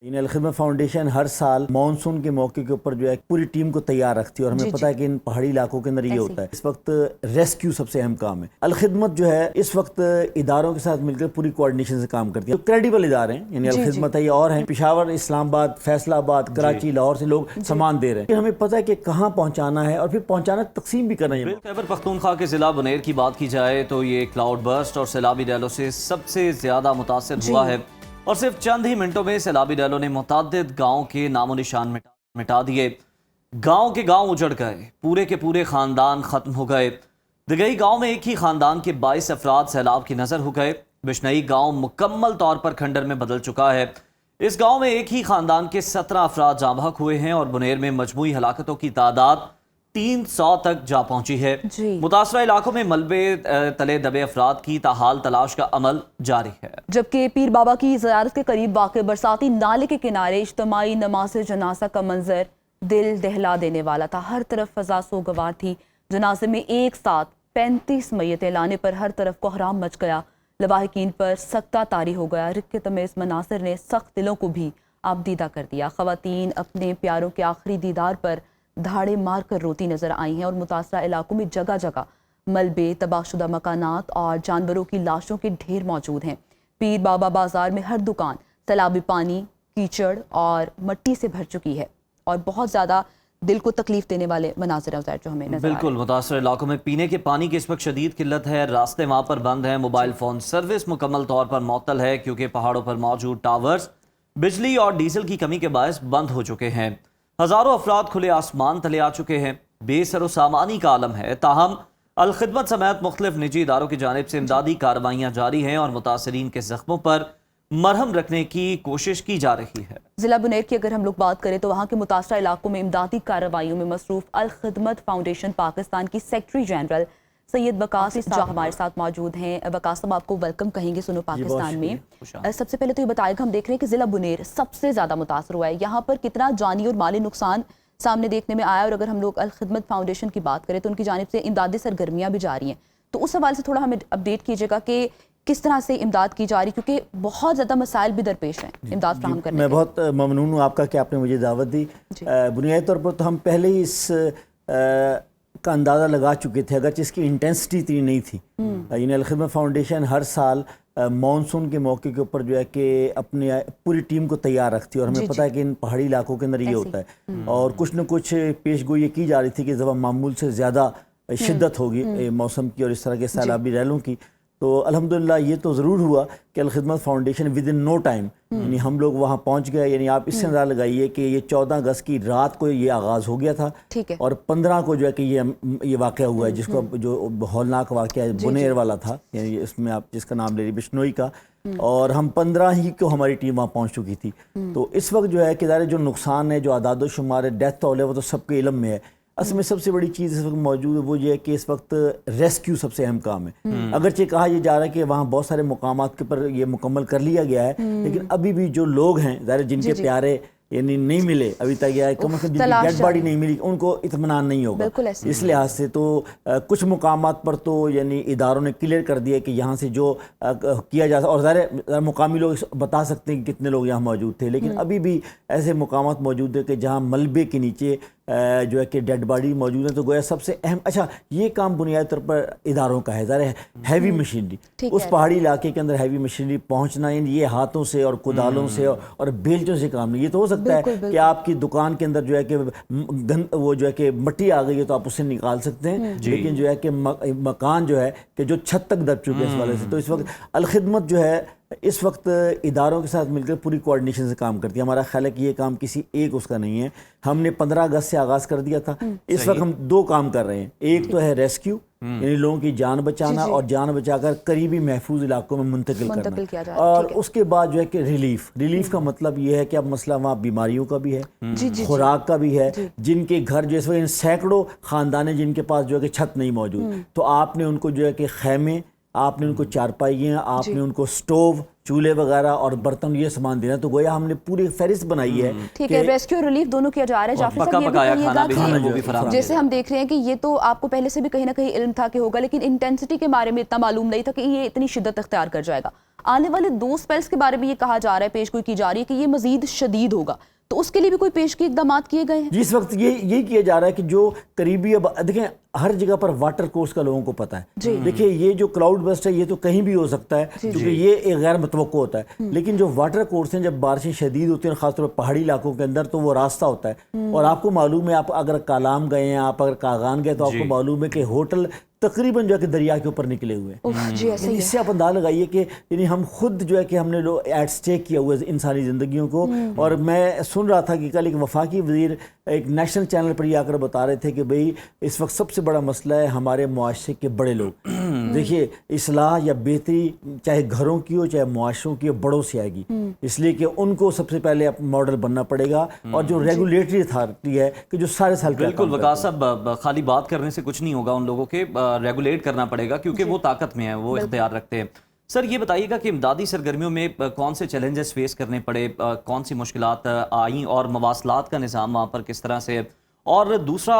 Al-Khidmat foundation ہر سال monsoon کے موقع کے اوپر جو ہے پوری ٹیم کو تیار رکھتی ہے اور ہمیں پتہ ہے کہ ان پہاڑی علاقوں کے اندر یہ ہوتا ہے. اس وقت ریسکیو سب سے اہم کام ہے. الخدمت جو ہے اس وقت اداروں کے ساتھ مل کر پوری کوارڈینیشن سے کام کرتی ہے. جو کریڈیبل ادارے ہیں یعنی الخدمت ہے یہ اور ہیں پشاور، اسلام آباد، فیصل آباد، کراچی، لاہور سے لوگ سامان دے رہے ہیں. ہمیں پتہ ہے کہ کہاں پہنچانا ہے اور پھر پہنچانا تقسیم بھی کرنا ہے. خیبر پختونخوا کے ضلع بنیر کی بات کی جائے تو یہ کلاؤڈ برسٹ اور سیلابی ڈیلوں سے سب سے زیادہ متاثر ہوا ہے اور صرف چند ہی منٹوں میں سیلابی ڈیلوں نے متعدد گاؤں کے نام و نشان مٹا دیے. گاؤں کے گاؤں اجڑ گئے، پورے کے پورے خاندان ختم ہو گئے. دگئی گاؤں میں ایک ہی خاندان کے 22 افراد سیلاب کی نظر ہو گئے. بشنئی گاؤں مکمل طور پر کھنڈر میں بدل چکا ہے. اس گاؤں میں ایک ہی خاندان کے 17 افراد جاں بحق ہوئے ہیں اور بنیر میں مجموعی ہلاکتوں کی تعداد 300 تک جا پہنچی ہے. متاثرہ علاقوں میں ملبے تلے دبے افراد کی تاحال تلاش کا عمل جاری ہے. جبکہ پیر بابا کی زیارت کے قریب واقع برساتی نالے کے کنارے اجتماعی نماز جنازہ کا منظر دل دہلا دینے والا تھا. ہر طرف فضا سوگوار تھی. جنازے میں ایک ساتھ 35 میتیں لانے پر ہر طرف کوہرام مچ گیا. لواحقین پر سکتہ طاری ہو گیا. رقت امیز مناظر نے سخت دلوں کو بھی آبدیدہ کر دیا. خواتین اپنے پیاروں کے آخری دیدار پر دھاڑے مار کر روتی نظر آئی ہیں اور متاثرہ علاقوں میں جگہ جگہ ملبے، تباہ شدہ مکانات اور جانوروں کی لاشوں کے ڈھیر موجود ہیں. پیر بابا بازار میں ہر دکان سیلابی پانی، کیچڑ اور مٹی سے بھر چکی ہے اور بہت زیادہ دل کو تکلیف دینے والے مناظر ہیں جو ہمیں نظر بالکل. متاثرہ علاقوں میں پینے کے پانی کی اس وقت شدید قلت ہے. راستے وہاں پر بند ہیں. موبائل فون سروس مکمل طور پر معطل ہے کیونکہ پہاڑوں پر موجود ٹاورز بجلی اور ڈیزل کی کمی کے باعث بند ہو چکے ہیں. ہزاروں افراد کھلے آسمان تلے آ چکے ہیں. بے سر و سامانی کا عالم ہے. تاہم الخدمت سمیت مختلف نجی اداروں کی جانب سے امدادی کارروائیاں جاری ہیں اور متاثرین کے زخموں پر مرہم رکھنے کی کوشش کی جا رہی ہے. ضلع بنیر کی اگر ہم لوگ بات کریں تو وہاں کے متاثرہ علاقوں میں امدادی کارروائیوں میں مصروف الخدمت فاؤنڈیشن پاکستان کی سیکرٹری جنرل سید وقاص صاحب ہمارے ساتھ موجود ہیں. وقاص صاحب آپ کو ویلکم کہیں گے سنو پاکستان میں. سب سے پہلے تو یہ بتائے گا، ہم دیکھ رہے ہیں کہ ضلع بنیر سب سے زیادہ متاثر ہوا ہے. یہاں پر کتنا جانی اور مالی نقصان سامنے دیکھنے میں آیا اور اگر ہم لوگ الخدمت فاؤنڈیشن کی بات کریں تو ان کی جانب سے امدادی سرگرمیاں بھی جاری ہیں. تو اس حوالے سے تھوڑا ہمیں اپڈیٹ کیجیے گا کہ کس طرح سے امداد کی جا رہی، کیونکہ بہت زیادہ مسائل بھی درپیش ہیں امداد فراہم کرنے. میں بہت ممنون ہوں آپ کا کہ آپ نے مجھے دعوت دی. بنیادی طور پر تو ہم پہلے ہی اس کا اندازہ لگا چکے تھے اگرچہ اس کی انٹینسٹی اتنی نہیں تھی. یعنی الخدمت فاؤنڈیشن ہر سال مانسون کے موقع کے اوپر جو ہے کہ اپنی پوری ٹیم کو تیار رکھتی ہے اور ہمیں پتہ ہے کہ ان پہاڑی علاقوں کے اندر یہ ہوتا ہے اور کچھ نہ کچھ پیش گوئی یہ کی جا رہی تھی کہ جب معمول سے زیادہ شدت ہوگی موسم کی اور اس طرح کے سیلابی ریلوں کی. تو الحمدللہ یہ تو ضرور ہوا کہ Al-Khidmat foundation within no time یعنی ہم لوگ وہاں پہنچ گئے. یعنی آپ اس سے اندازہ لگائیے کہ یہ 14 اگست کی رات کو یہ آغاز ہو گیا تھا اور 15 کو جو ہے کہ یہ واقعہ ہوا ہے جس کو جو ہولناک واقعہ بنیر والا تھا، یعنی اس میں آپ جس کا نام لے رہی بشنوئی کا، اور ہم 15 ہی کو ہماری ٹیم وہاں پہنچ چکی تھی. تو اس وقت جو ہے کہ ظاہر جو نقصان ہے، جو اعداد و شمار ہے، ڈیتھ تول ہے، وہ تو سب کے علم میں ہے. اصل میں سب سے بڑی چیز اس وقت موجود ہے وہ یہ ہے کہ اس وقت ریسکیو سب سے اہم کام ہے. اگرچہ کہا یہ جا رہا ہے کہ وہاں بہت سارے مقامات کے پر یہ مکمل کر لیا گیا ہے لیکن ابھی بھی جو لوگ ہیں ظاہر جن کے پیارے یعنی نہیں ملے ابھی تک، یا کم از کم جن کی ڈیڈ باڈی نہیں ملی، ان کو اطمینان نہیں ہوگا. اس لحاظ سے تو کچھ مقامات پر تو یعنی اداروں نے کلیئر کر دیا کہ یہاں سے جو کیا جا سکتا، اور ظاہر مقامی لوگ بتا سکتے ہیں کہ کتنے لوگ یہاں موجود تھے، لیکن ابھی بھی ایسے مقامات موجود ہیں کہ جہاں ملبے کے نیچے جو ہے کہ ڈیڈ باڈی موجود ہے. تو گویا سب سے اہم یہ کام بنیادی طور پر اداروں کا ہے. ظاہر ہے ہیوی مشینری، اس پہاڑی علاقے کے اندر ہیوی مشینری پہنچنا، یعنی یہ ہاتھوں سے اور کدالوں سے اور بیلچوں سے کام نہیں. یہ تو ہو سکتا ہے کہ آپ کی دکان کے اندر جو ہے کہ وہ جو ہے کہ مٹی آ گئی ہے تو آپ اسے نکال سکتے ہیں، لیکن جو ہے کہ مکان جو ہے کہ جو چھت تک دب چکے اس والے سے. تو اس وقت الخدمت جو ہے اس وقت اداروں کے ساتھ مل کر پوری کوارڈینیشن سے کام کرتی ہے. ہمارا خیال ہے کہ یہ کام کسی ایک اس کا نہیں ہے. ہم نے 15 اگست سے آغاز کر دیا تھا. اس وقت ہم 2 کام کر رہے ہیں. ایک تو ہے ریسکیو، یعنی لوگوں کی جان بچانا اور جان بچا کر قریبی محفوظ علاقوں میں منتقل کرنا، اور اس کے بعد جو ہے کہ ریلیف کا مطلب یہ ہے کہ اب مسئلہ وہاں بیماریوں کا بھی ہے، خوراک کا بھی ہے. جن کے گھر جو اس وقت سینکڑوں خاندان ہیں جن کے پاس جو ہے کہ چھت نہیں موجود، تو آپ نے ان کو جو ہے کہ خیمے، آپ نے ان کو چارپائیاں، آپ نے ان کو سٹوو، چولہے وغیرہ اور برتن یہ سامان دینا. تو گویا ہم نے پوری فہرست بنائی ہے. ٹھیک ہے، ریسکیو ریلیف دونوں کیا جا رہا ہے. جعفر صاحب یہ بھی کہیے گا کہ جیسے ہم دیکھ رہے ہیں کہ یہ تو آپ کو پہلے سے بھی کہیں نہ کہیں علم تھا کہ ہوگا، لیکن انٹینسٹی کے بارے میں اتنا معلوم نہیں تھا کہ یہ اتنی شدت اختیار کر جائے گا. آنے والے 2 اسپیلس کے بارے میں یہ کہا جا رہا ہے, پیشگوئی کی جا رہی ہے کہ یہ مزید شدید ہوگا, تو اس کے لیے بھی کوئی پیشگی اقدامات کیے گئے ہیں؟ جی اس وقت یہی کیا جا رہا ہے کہ جو قریبی, اب دیکھیں ہر جگہ پر واٹر کورس کا لوگوں کو پتہ ہے. دیکھیں یہ جو کلاؤڈ برسٹ ہے یہ تو کہیں بھی ہو سکتا ہے کیونکہ یہ ایک غیر متوقع ہوتا ہے, لیکن جو واٹر کورس ہیں جب بارشیں شدید ہوتی ہیں خاص طور پر پہاڑی علاقوں کے اندر تو وہ راستہ ہوتا ہے. اور آپ کو معلوم ہے, آپ اگر کالام گئے ہیں, آپ اگر کاغان گئے تو آپ کو معلوم ہے کہ ہوٹل تقریباً جو ہے کہ دریا کے اوپر نکلے ہوئے ہیں. اس سے آپ اندازہ لگائیے کہ یعنی ہم خود جو ہے کہ ہم نے ایٹ سٹیک کیا ہوا ہے انسانی زندگیوں کو. اور میں سن رہا تھا کہ کل ایک وفاقی وزیر ایک نیشنل چینل پر یہ آ کر بتا رہے تھے کہ بھئی اس وقت سب سے بڑا مسئلہ ہے ہمارے معاشرے کے بڑے لوگ. دیکھیے اصلاح یا بہتری چاہے گھروں کی ہو چاہے معاشروں کی ہو, بڑوں سے آئے گی, اس لیے کہ ان کو سب سے پہلے ماڈل بننا پڑے گا. اور جو ریگولیٹری اتھارٹی ہے کہ جو سارے سال بالکل وقاص صاحب, خالی بات کرنے سے کچھ نہیں ہوگا, ان لوگوں کے ریگولیٹ کرنا پڑے گا کیونکہ وہ طاقت میں ہیں, وہ اختیار رکھتے ہیں. سر یہ بتائیے گا کہ امدادی سرگرمیوں میں کون سے چیلنجز فیس کرنے پڑے, کون سی مشکلات آئیں, اور مواصلات کا نظام وہاں پر کس طرح سے, اور دوسرا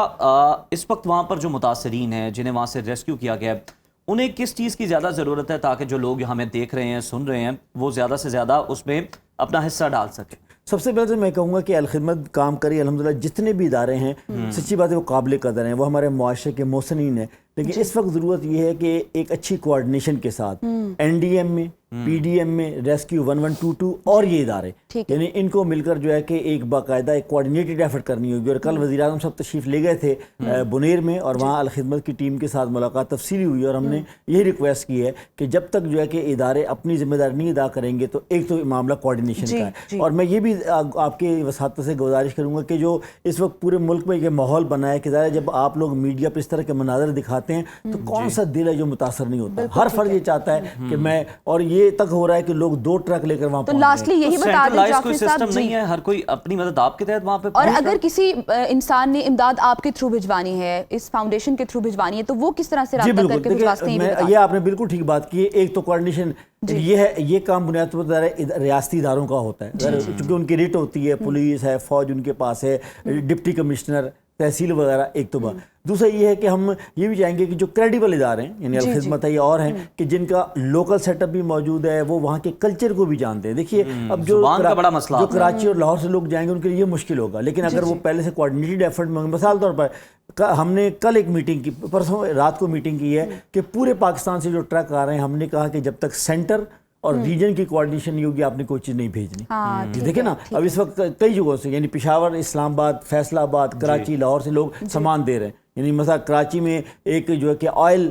اس وقت وہاں پر جو متاثرین ہیں جنہیں وہاں سے ریسکیو کیا گیا ہے انہیں کس چیز کی زیادہ ضرورت ہے تاکہ جو لوگ ہمیں دیکھ رہے ہیں سن رہے ہیں وہ زیادہ سے زیادہ اس میں اپنا حصہ ڈال سکیں؟ سب سے پہلے تو میں کہوں گا کہ الخدمت کام کری الحمدللہ جتنے بھی ادارے ہیں سچی بات ہے وہ قابل قدر ہیں, وہ ہمارے معاشرے کے محسنین ہیں. لیکن اس وقت ضرورت یہ ہے کہ ایک اچھی کوارڈینیشن کے ساتھ این ڈی ایم میں, پی ڈی ایم میں, ریسکیو 1122 اور یہ ادارے یعنی ان کو مل کر جو ہے کہ ایک باقاعدہ ایک کوارڈینیٹڈ ایفرٹ کرنی ہوگی. اور کل وزیر اعظم صاحب تشریف لے گئے تھے بنیر میں اور وہاں الخدمت کی ٹیم کے ساتھ ملاقات تفصیلی ہوئی, اور ہم نے یہی ریکویسٹ کی ہے کہ جب تک جو ہے کہ ادارے اپنی ذمہ داری نہیں ادا کریں گے تو ایک تو معاملہ کوارڈینیشن کا ہے. اور میں یہ بھی آپ کے وساطت سے گزارش کروں گا کہ جو اس وقت پورے ملک میں یہ ماحول بنا ہے کہ ظاہر جب آپ لوگ میڈیا پہ اس طرح کے مناظر دکھاتے ہیں تو کون سا دل ہے جو متاثر نہیں ہوتا. ہر فرد یہ چاہتا ہے کہ میں, اور یہ تک ہو رہا ہے کہ لوگ 2 ٹرک لے کر وہاں تو لاسٹلی یہی بتا دیں جعفری صاحب, نہیں ہے ہر کوئی اپنی مدد آپ کے تحت وہاں پہ, اور اگر کسی انسان نے امداد آپ کے تھرو بھجوانی ہے, اس فاؤنڈیشن کے تھرو بھجوانی ہے, تو وہ کس طرح سے رابطہ کر کے بھجوا سکتے ہیں؟ یہ آپ نے بالکل ٹھیک بات کی ہے. ایک تو کوارڈینیشن یہ ہے, یہ کام بنیادی طور پر ریاستی اداروں کا ہوتا ہے چونکہ ان کی ریٹ ہوتی ہے, پولیس ہے, فوج ان کے پاس ہے, ڈپٹی کمشنر, تحصیل وغیرہ. ایک تو بات. دوسرا یہ ہے کہ ہم یہ بھی چاہیں گے کہ جو کریڈیبل ادارے ہیں یعنی الخدمت ہے اور ہیں کہ جن کا لوکل سیٹ اپ بھی موجود ہے, وہ وہاں کے کلچر کو بھی جانتے ہیں. دیکھیے اب جو کراچی اور لاہور سے لوگ جائیں گے ان کے لیے یہ مشکل ہوگا, لیکن اگر وہ پہلے سے کوارڈینیٹڈ ایفرٹ میں, مثال طور پر ہم نے کل ایک میٹنگ کی, پرسوں رات کو میٹنگ کی ہے کہ پورے پاکستان سے جو ٹرک آ رہے ہیں ہم نے کہا کہ جب تک سینٹر اور ریجن کی کوارڈینیشن نہیں ہوگی آپ نے کوئی چیز نہیں بھیجنی. دیکھیں نا اب اس وقت کئی جگہوں سے یعنی پشاور, اسلام آباد, فیصل آباد, کراچی, لاہور سے لوگ سامان دے رہے ہیں. یعنی مثلا کراچی میں ایک جو ہے کہ آئل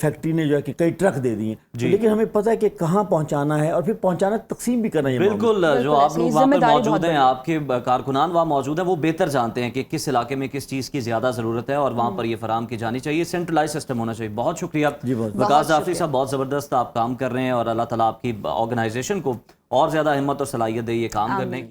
فیکٹری نے جو ہے کہ کئی ٹرک دے دیے ہیں, لیکن ہمیں پتہ ہے کہ کہاں پہنچانا ہے اور پھر پہنچانا تقسیم بھی کرنا ہے. بالکل جو آپ لوگ وہاں پہ موجود ہیں, آپ کے کارکنان وہاں موجود ہیں, وہ بہتر جانتے ہیں کہ کس علاقے میں کس چیز کی زیادہ ضرورت ہے اور وہاں پر یہ فراہم کی جانی چاہیے. سینٹرلائز سسٹم ہونا چاہیے. بہت شکریہ وقاص جعفری صاحب, بہت زبردست آپ کام کر رہے ہیں اور اللہ تعالیٰ آپ کی آرگنائزیشن کو اور زیادہ ہمت اور صلاحیت دے یہ کام کرنے کی.